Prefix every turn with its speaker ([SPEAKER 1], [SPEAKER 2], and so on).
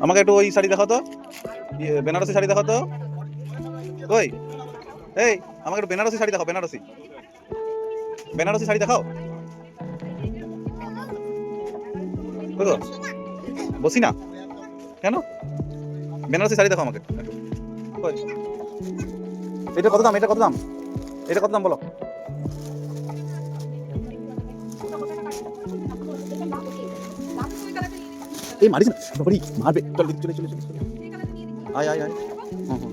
[SPEAKER 1] আমাকে একটু ওই শাড়ি দেখাও তো, বেনারসি শাড়ি দেখাও তো। ওই এই আমাকে একটু বেনারসি শাড়ি দেখাও, বেনারসি বেনারসি শাড়ি দেখাও। ওই তো বসি না কেন, বেনারসি শাড়ি দেখাও আমাকে একটু। ওই, এটা কত দাম, এটা কত দাম, এটা কত দাম বলো। এই মারিস না, মারবে, চল চলে চলে চলে, আয় আয় আয়। হুম হুম।